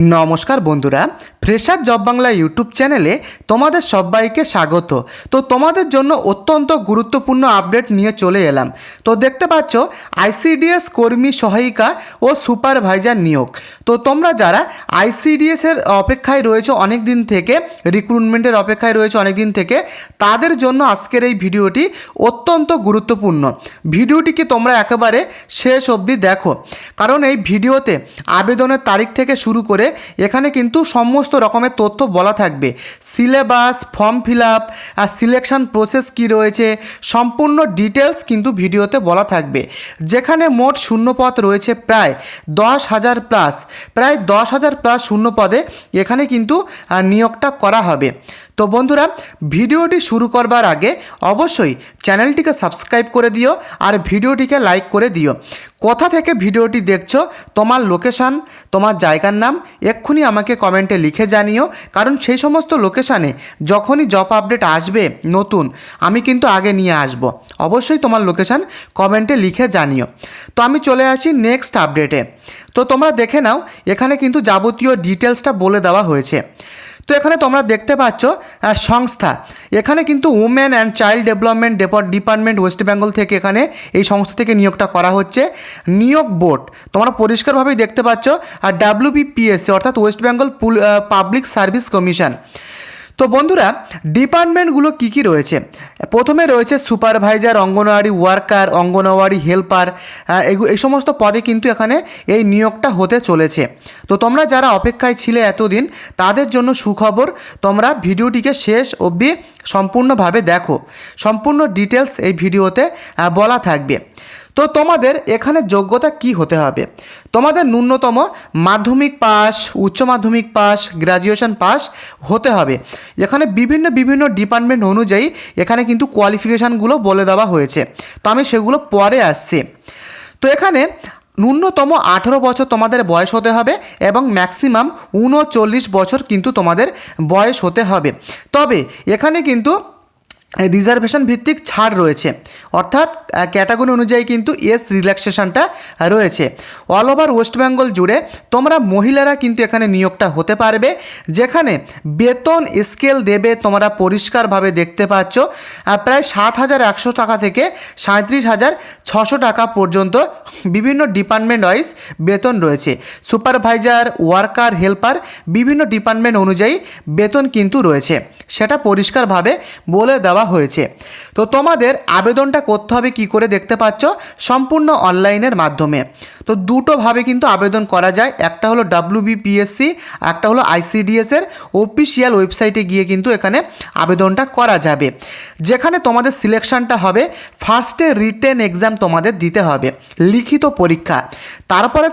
নমস্কার বন্ধুরা, fresher job Bangla YouTube চ্যানেলে তোমাদের সবাইকে স্বাগত। তো তোমাদের জন্য অত্যন্ত গুরুত্বপূর্ণ আপডেট নিয়ে চলে এলাম। তো দেখতে পাচ্ছ আইসিডিএস কর্মী সহায়িকা ও সুপারভাইজার নিয়োগ। তো তোমরা যারা আইসিডিএসের অপেক্ষায় রয়েছে অনেক দিন থেকে, রিক্রুটমেন্টের অপেক্ষায় রয়েছে অনেক দিন থেকে, তাদের জন্য আজকের এই ভিডিওটি অত্যন্ত গুরুত্বপূর্ণ। ভিডিওটিকে তোমরা একেবারে শেষ অবধি দেখো, কারণ এই ভিডিওতে আবেদনের তারিখ থেকে শুরু করে এখানে কিন্তু সমস্ত রকমের তথ্য বলা থাকবে। সিলেবাস, ফর্ম ফিল আপ আর সিলেকশন প্রসেস কী রয়েছে, সম্পূর্ণ ডিটেলস কিন্তু ভিডিওতে বলা থাকবে। যেখানে মোট শূন্যপদ রয়েছে প্রায় 10,000 প্লাস, প্রায় 10,000 প্লাস শূন্যপদে এখানে কিন্তু নিয়োগটা করা হবে। তো বন্ধুরা, ভিডিওটি শুরু করবার আগে অবশ্যই চ্যানেলটিকে সাবস্ক্রাইব করে দিও আর ভিডিওটিকে লাইক করে দিও। কোথা থেকে ভিডিওটি দেখছো, তোমার লোকেশান, তোমার জায়গার নাম এক্ষুনি আমাকে কমেন্টে লিখে জানিও, কারণ সেই সমস্ত লোকেশানে যখনই জব আপডেট আসবে নতুন, আমি কিন্তু আগে নিয়ে আসব। অবশ্যই তোমার লোকেশান কমেন্টে লিখে জানিও। তো আমি চলে আসি নেক্সট আপডেটে। তো তোমরা দেখে নাও, এখানে কিন্তু যাবতীয় ডিটেলসটা বলে দেওয়া হয়েছে। তো এখানে তোমরা দেখতে পাচ্ছ সংস্থা, এখানে কিন্তু women and child development department West Bengal থেকে এখানে এই সংস্থা থেকে নিয়োগটা করা হচ্ছে। নিয়োগ বোর্ড তোমরা পরিষ্কারভাবেই দেখতে পাচ্ছ, আর WBPSC অর্থাৎ West Bengal public service commission. তো বন্ধুরা, ডিপার্টমেন্টগুলো কী কী রয়েছে? প্রথমে রয়েছে supervisor, anganwadi worker, anganwadi helper, এই সমস্ত পদে কিন্তু এখানে এই নিয়োগটা হতে চলেছে। তো তোমরা যারা অপেক্ষায় ছিলে এতদিন, তাদের জন্য সুখবর, তোমরা ভিডিওটিকে শেষ অবধি সম্পূর্ণভাবে দেখো। সম্পূর্ণ ডিটেলস এই ভিডিওতে বলা থাকবে। তো তোমাদের এখানে যোগ্যতা কি হতে হবে? তোমাদের ন্যূনতম মাধ্যমিক পাস, উচ্চ মাধ্যমিক পাস, গ্র্যাজুয়েশন পাস হতে হবে। এখানে বিভিন্ন ডিপার্টমেন্ট অনুযায়ী এখানে কিন্তু কোয়ালিফিকেশানগুলো বলে দেওয়া হয়েছে, তো আমি সেগুলো পরে আসছি। তো এখানে ন্যূনতম 18 বছর তোমাদের বয়স হতে হবে এবং ম্যাক্সিমাম 39 বছর কিন্তু তোমাদের বয়স হতে হবে। তবে এখানে কিন্তু রিজার্ভেশন ভিত্তিক ছাড় রয়েছে, অর্থাৎ ক্যাটাগরি অনুযায়ী কিন্তু রিল্যাক্সেশনটা রয়েছে। অল ওভার ওয়েস্ট বেঙ্গল জুড়ে তোমরা মহিলারা কিন্তু এখানে নিয়োগটা হতে পারবে, যেখানে বেতন স্কেল দেবে তোমরা পরিষ্কারভাবে দেখতে পাচ্ছ, প্রায় 7,100 টাকা থেকে 37,600 টাকা পর্যন্ত বিভিন্ন ডিপার্টমেন্ট ওয়াইজ বেতন রয়েছে। সুপারভাইজার, ওয়ার্কার, হেল্পার বিভিন্ন ডিপার্টমেন্ট অনুযায়ী বেতন কিন্তু রয়েছে, সেটা পরিষ্কারভাবে বলে দেওয়া হয়েছে। তো তোমাদের আবেদনটা করতে হবে কি করে দেখতে পাচ্ছ, সম্পূর্ণ অনলাইনের মাধ্যমে। তো দুটোভাবে কিন্তু আবেদন করা যায়, একটা হলো WBPSC, একটা হলো ICDS এর অফিসিয়াল ওয়েবসাইটে গিয়ে কিন্তু এখানে আবেদনটা করা যাবে। যেখানে তোমাদের সিলেকশনটা হবে, ফার্স্টে রিটেন এক্সাম তোমাদের দিতে হবে, লিখিত পরীক্ষা। তারপরে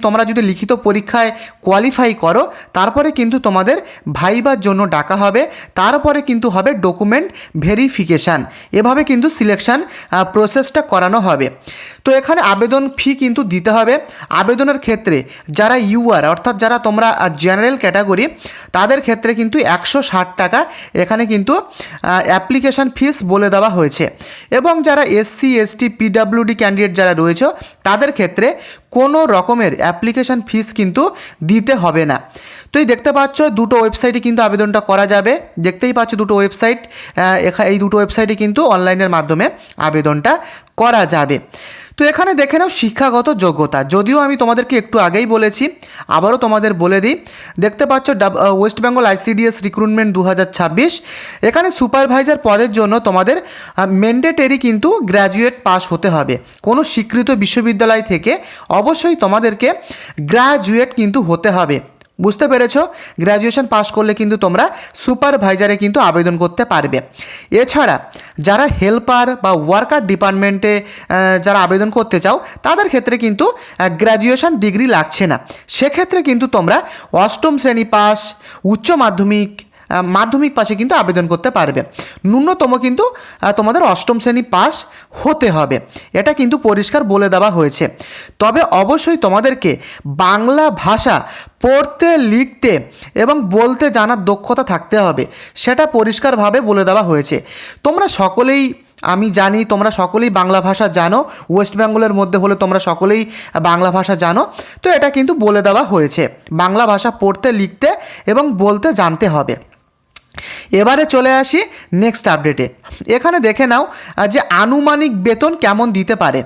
তোমরা যদি লিখিত পরীক্ষায় কোয়ালিফাই করো, তারপরে কিন্তু তোমাদের ভাইবার জন্য ডাকা হবে, তারপরে কিন্তু হবে ডকুমেন্ট ভেরিফিকেশান। এভাবে কিন্তু সিলেকশান প্রসেসটা করানো হবে। তো এখানে আবেদন ফি কিন্তু দিতে হবে। আবেদনের ক্ষেত্রে যারা UR অর্থাৎ যারা তোমরা জেনারেল ক্যাটাগরি, তাদের ক্ষেত্রে কিন্তু 160 টাকা এখানে কিন্তু অ্যাপ্লিকেশান ফিস বলে দেওয়া হয়েছে। এবং যারা SC ST PWD ক্যান্ডিডেট যারা রয়েছে, তাদের ক্ষেত্রে কোনো রকমের অ্যাপ্লিকেশান ফিস কিন্তু দিতে হবে না। তো এই দেখতে পাচ্ছ দুটো ওয়েবসাইটে কিন্তু আবেদনটা করা যাবে। দেখতেই পাচ্ছ দুটো ওয়েবসাইট, এই দুটো ওয়েবসাইটে কিন্তু অনলাইনের মাধ্যমে আবেদনটা করা যাবে। তো এখানে দেখে নাও শিক্ষাগত যোগ্যতা, যদিও আমি তোমাদেরকে একটু আগেই বলেছি, আবারও তোমাদের বলে দিই। দেখতে পাচ্ছ ওয়েস্ট বেঙ্গল ICDS রিক্রুটমেন্ট 2026। এখানে সুপারভাইজার পদের জন্য তোমাদের ম্যান্ডেটরি কিন্তু গ্র্যাজুয়েট পাস হতে হবে। কোনো স্বীকৃত বিশ্ববিদ্যালয় থেকে অবশ্যই তোমাদেরকে গ্র্যাজুয়েট কিন্তু হতে হবে। বুঝতে পেরেছো? গ্র্যাজুয়েশন পাস করলে কিন্তু তোমরা সুপারভাইজারে কিন্তু আবেদন করতে পারবে। এছাড়া যারা হেল্পার বা ওয়ার্কার ডিপার্টমেন্টে যারা আবেদন করতে চাও, তাদের ক্ষেত্রে কিন্তু গ্র্যাজুয়েশন ডিগ্রি লাগছে না। সেক্ষেত্রে কিন্তু তোমরা 8ম শ্রেণী পাস, উচ্চ মাধ্যমিক পাশে কিন্তু আবেদন করতে পারবে। ন্যূনতম কিন্তু তোমাদের 8ম শ্রেণী পাস হতে হবে, এটা কিন্তু পরিষ্কার বলে দেওয়া হয়েছে। তবে অবশ্যই তোমাদেরকে বাংলা ভাষা পড়তে, লিখতে এবং বলতে জানার দক্ষতা থাকতে হবে, সেটা পরিষ্কারভাবে বলে দেওয়া হয়েছে। তোমরা সকলেই আমি জানি তোমরা সকলেই বাংলা ভাষা জানো, ওয়েস্ট বেঙ্গলের মধ্যে হলে তোমরা সকলেই বাংলা ভাষা জানো। তো এটা কিন্তু বলে দেওয়া হয়েছে, বাংলা ভাষা পড়তে, লিখতে এবং বলতে জানতে হবে। এবারে চলে আসি নেক্সট আপডেটে। এখানে দেখে নাও যে আনুমানিক বেতন কেমন দিতে পারে।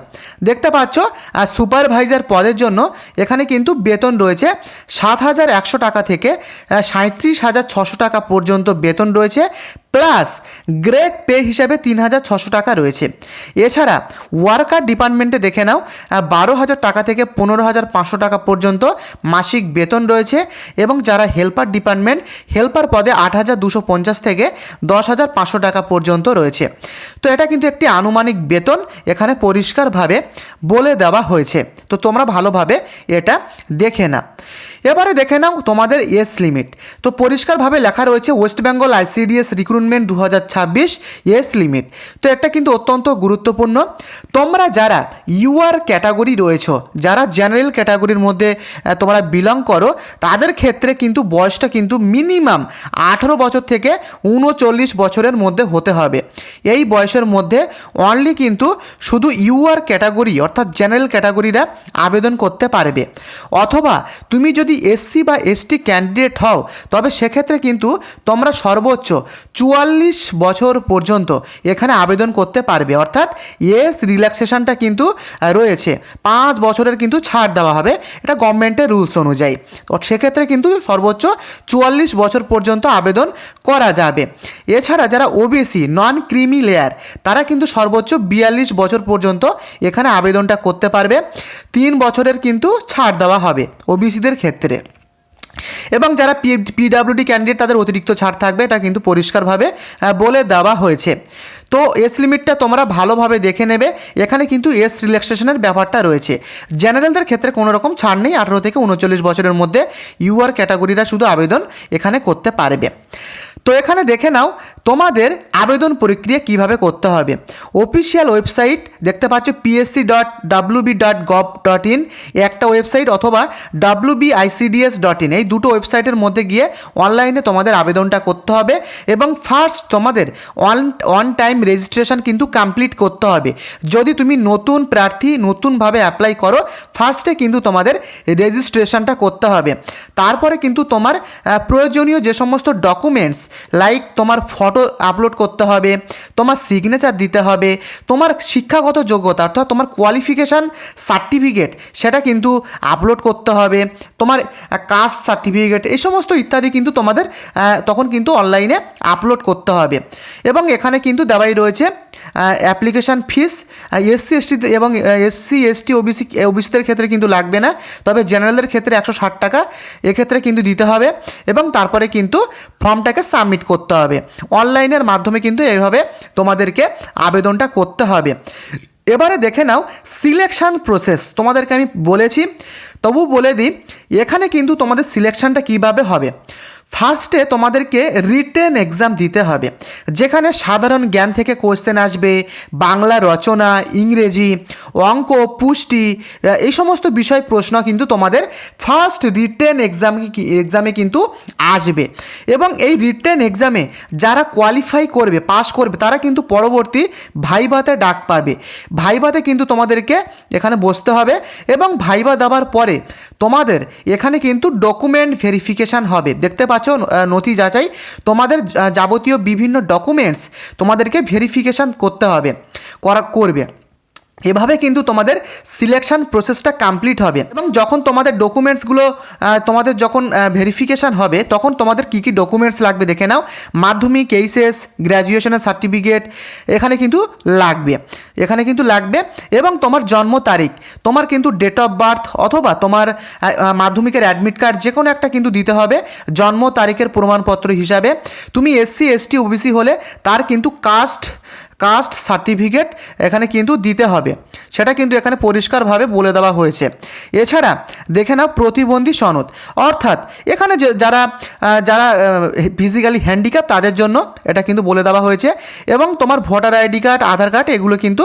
দেখতে পাচ্ছ সুপারভাইজার পদের জন্য এখানে কিন্তু বেতন রয়েছে 7,100 টাকা থেকে 37,600 টাকা পর্যন্ত বেতন রয়েছে, প্লাস গ্রেড পে হিসাবে 3,600 টাকা রয়েছে। এছাড়া ওয়ার্কার ডিপার্টমেন্টে দেখে নাও 12,000 টাকা থেকে 15,500 টাকা পর্যন্ত মাসিক বেতন রয়েছে, এবং যারা হেল্পার ডিপার্টমেন্ট, হেল্পার পদে 8,250 থেকে 10,500 টাকা পর্যন্ত রয়েছে। তো এটা কিন্তু একটি আনুমানিক বেতন এখানে পরিষ্কারভাবে বলে দেওয়া হয়েছে, তো তোমরা ভালোভাবে এটা দেখে নাও। এবারে দেখে নাও তোমাদের এজ লিমিট। তো পরিষ্কারভাবে লেখা রয়েছে West Bengal ICDS recruitment 2026 age limit. তো এটা কিন্তু অত্যন্ত গুরুত্বপূর্ণ। তোমরা যারা ইউআর ক্যাটাগরি রয়েছো, যারা জেনারেল ক্যাটাগরির মধ্যে তোমরা বিলং করো, তাদের ক্ষেত্রে কিন্তু বয়সটা কিন্তু মিনিমাম 18 বছর থেকে 39 বছরের মধ্যে হতে হবে। এই বয়সের মধ্যে অনলি কিন্তু শুধু ইউআর ক্যাটাগরি অর্থাৎ জেনারেল ক্যাটাগরিরা আবেদন করতে পারবে। অথবা তুমি যদি এসসি বা এসটি ক্যান্ডিডেট হও, তবে সেক্ষেত্রে কিন্তু তোমরা সর্বোচ্চ 44 বছর পর্যন্ত এখানে আবেদন করতে পারবে, অর্থাৎ এজ রিল্যাক্সেশনটা কিন্তু রয়েছে, 5 বছরের কিন্তু ছাড় দেওয়া হবে, এটা গভর্নমেন্টের রুলস অনুযায়ী। তো সেক্ষেত্রে কিন্তু সর্বোচ্চ 44 বছর পর্যন্ত আবেদন করা যাবে। এছাড়া যারা ওবিসি নন ক্রিমি লেয়ার, তারা কিন্তু সর্বোচ্চ 42 বছর পর্যন্ত এখানে আবেদনটা করতে পারবে, 3 বছরের কিন্তু ছাড় দেওয়া হবে ওবিসিদের ক্ষেত্রে। এবং যারা পিডাব্লিউডি ক্যান্ডিডেট, তাদের অতিরিক্ত ছাড় থাকবে, এটা কিন্তু পরিষ্কারভাবে বলে দেওয়া হয়েছে। তো এজ লিমিটটা তোমরা ভালোভাবে দেখে নেবে। এখানে কিন্তু এজ রিল্যাক্সেশনের ব্যাপারটা রয়েছে। জেনারেলদের ক্ষেত্রে কোনো রকম ছাড় নেই, 18 থেকে 39 বছরের মধ্যে ইউআর ক্যাটাগরিরা শুধু আবেদন এখানে করতে পারবে। তো এখানে দেখে নাও তোমাদের আবেদন প্রক্রিয়া কিভাবে করতে হবে। অফিসিয়াল ওয়েবসাইট দেখতে পাচ্ছ psc.wb.gov.in একটা ওয়েবসাইট, অথবা wbicds.in, এই দুটো ওয়েবসাইটের মধ্যে গিয়ে অনলাইনে তোমাদের আবেদনটা করতে হবে। এবং ফার্স্ট তোমাদের অন টাইম রেজিস্ট্রেশন কিন্তু কমপ্লিট করতে হবে। যদি তুমি নতুন প্রার্থী, নতুনভাবে অ্যাপ্লাই করো, ফার্স্টে কিন্তু তোমাদের রেজিস্ট্রেশনটা করতে হবে। তারপরে কিন্তু তোমার প্রয়োজনীয় যে সমস্ত ডকুমেন্টস, লাইক তোমার ফটো আপলোড করতে হবে, তোমার সিগনেচার দিতে হবে, তোমার শিক্ষাগত যোগ্যতা অর্থাৎ তোমার কোয়ালিফিকেশান সার্টিফিকেট সেটা কিন্তু আপলোড করতে হবে, তোমার কাস্ট সার্টিফিকেট, এই সমস্ত ইত্যাদি কিন্তু তোমাদের তখন কিন্তু অনলাইনে আপলোড করতে হবে। এবং এখানে কিন্তু দেওয়াই রয়েছে অ্যাপ্লিকেশান ফিস। এসসি এসটি এবং এসসি এসটি ওবিসিদের ক্ষেত্রে কিন্তু লাগবে না, তবে জেনারেলদের ক্ষেত্রে 160 টাকা এক্ষেত্রে কিন্তু দিতে হবে। এবং তারপরে কিন্তু ফর্মটাকে সাবমিট করতে হবে। অনলাইনের মাধ্যমে কিন্তু এইভাবে তোমাদেরকে আবেদনটা করতে হবে। এবারে দেখে নাও সিলেকশান প্রসেস। তোমাদেরকে আমি বলেছি, তবু বলে দিই, এখানে কিন্তু তোমাদের সিলেকশানটা কীভাবে হবে। ফার্স্টে তোমাদেরকে রিটেন এক্সাম দিতে হবে, যেখানে সাধারণ জ্ঞান থেকে কোশ্চেন আসবে, বাংলা রচনা, ইংরেজি, অঙ্ক, পুষ্টি, এই সমস্ত বিষয় প্রশ্ন কিন্তু তোমাদের ফার্স্ট রিটেন এক্সামে কিন্তু আসবে। এবং এই রিটেন এক্সামে যারা কোয়ালিফাই করবে, পাস করবে, তারা কিন্তু পরবর্তী ভাইভাতে ডাক পাবে। ভাইভাতে কিন্তু তোমাদেরকে এখানে বসতে হবে, এবং ভাইভা দেওয়ার পরে তোমাদের এখানে কিন্তু ডকুমেন্ট ভেরিফিকেশান হবে। দেখতে পাচ্ছ নথি যাচাই, তোমাদের যাবতীয় বিভিন্ন ডকুমেন্টস তোমাদেরকে ভেরিফিকেশান করতে হবে, করবে। এভাবে কিন্তু তোমাদের সিলেকশান প্রসেসটা কমপ্লিট হবে। এবং যখন তোমাদের ডকুমেন্টসগুলো তোমাদের যখন ভেরিফিকেশান হবে, তখন তোমাদের কী কী ডকুমেন্টস লাগবে দেখে নাও। মাধ্যমিক, এইচএস, গ্র্যাজুয়েশনের সার্টিফিকেট এখানে কিন্তু লাগবে। এবং তোমার জন্ম তারিখ, তোমার কিন্তু ডেট অফ বার্থ অথবা তোমার মাধ্যমিকের অ্যাডমিট কার্ড, যে কোনো একটা কিন্তু দিতে হবে জন্ম তারিখের প্রমাণপত্র হিসাবে। তুমি এসসি এসটি ওবিসি হলে তার কিন্তু কাস্ট সার্টিফিকেট এখানে কিন্তু দিতে হবে, সেটা কিন্তু এখানে পরিষ্কারভাবে বলে দেওয়া হয়েছে। এছাড়া দেখে নাও প্রতিবন্ধী সনদ, অর্থাৎ এখানে যারা যারা ফিজিক্যালি হ্যান্ডিক্যাপ তাদের জন্য এটা কিন্তু বলে দেওয়া হয়েছে। এবং তোমার ভোটার আইডি কার্ড, আধার কার্ড এগুলো কিন্তু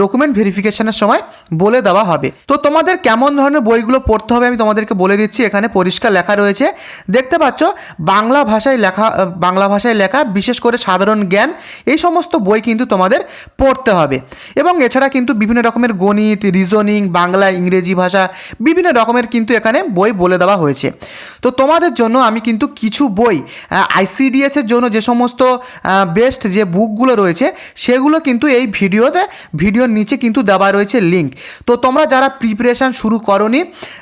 ডকুমেন্ট ভেরিফিকেশনের সময় বলে দেওয়া হবে। তো তোমাদের কেমন ধরনের বইগুলো পড়তে হবে আমি তোমাদেরকে বলে দিচ্ছি। এখানে পরিষ্কার লেখা রয়েছে, দেখতে পাচ্ছ বাংলা ভাষায় লেখা বিশেষ করে সাধারণ জ্ঞান, এই সমস্ত বই কিন্তু তোমাদের পড়তে হবে। এবং এছাড়া কিন্তু বিভিন্ন রকমের গণিত, রিজনিং, বাংলা, ইংরেজি ভাষা বিভিন্ন রকমের কিন্তু এখানে বই বলে দেওয়া হয়েছে। তো তোমাদের জন্য আমি কিন্তু কিছু বই আইসিডিএসের জন্য যে সমস্ত বেস্ট যে বুকগুলো রয়েছে সেগুলো কিন্তু এই ভিডিওর নিচে কিন্তু দেওয়া রয়েছে লিঙ্ক। তো তোমরা যারা প্রিপারেশান শুরু করোনি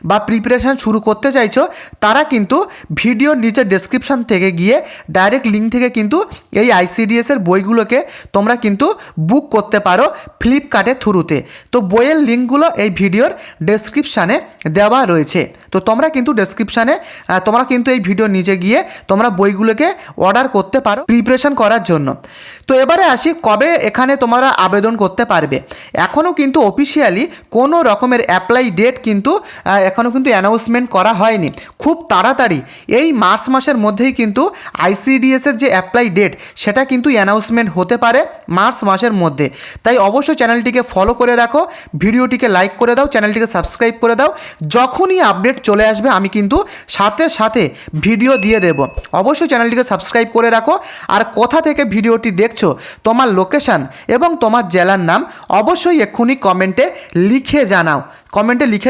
বা প্রিপারেশান শুরু করতে চাইছো তারা কিন্তু ভিডিওর নিচে ডেসক্রিপশান থেকে গিয়ে ডাইরেক্ট লিঙ্ক থেকে কিন্তু এই আইসিডিএসের বইগুলোকে তোমরা কিন্তু বুক করতে পারো ফ্লিপকার্টের থ্রুতে। তো বইয়ের লিঙ্কগুলো এই ভিডিওর ডেসক্রিপশানে দেওয়া রয়েছে। তো তোমরা কিন্তু তোমরা কিন্তু এই ভিডিওর নিচে গিয়ে তোমরা বইগুলোকে অর্ডার করতে পারো প্রিপারেশান করার জন্য। তো এবারে আসি কবে এখানে তোমরা আবেদন করতে পারবে। এখনও কিন্তু অফিসিয়ালি কোনো রকমের অ্যাপ্লাই ডেট কিন্তু এখনও কিন্তু অ্যানাউন্সমেন্ট করা হয়নি। খুব তাড়াতাড়ি এই মার্চ মাসের মধ্যেই কিন্তু আইসিডিএসের যে অ্যাপ্লাই ডেট সেটা কিন্তু অ্যানাউন্সমেন্ট হতে পারে মার্চ মাসের মধ্যে। তাই অবশ্যই চ্যানেলটিকে ফলো করে রাখো, ভিডিওটিকে লাইক করে দাও, চ্যানেলটিকে সাবস্ক্রাইব করে দাও। যখনই আপডেট চলে আসবে আমি কিন্তু সাথে সাথে ভিডিও দিয়ে দেব। অবশ্যই চ্যানেলটিকে সাবস্ক্রাইব করে রাখো। আর কোথা থেকে ভিডিওটি দেখছো, তোমার লোকেশান এবং তোমার জেলার নাম অবশ্যই এক্ষুনি কমেন্টে লিখে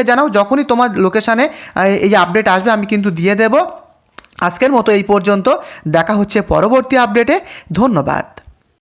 জানাও। যখনই তোমার লোকেশানে এই আপডেট আসবে আমি কিন্তু দিয়ে দেব। আজকের মতো এই পর্যন্ত, দেখা হচ্ছে পরবর্তী আপডেটে। ধন্যবাদ।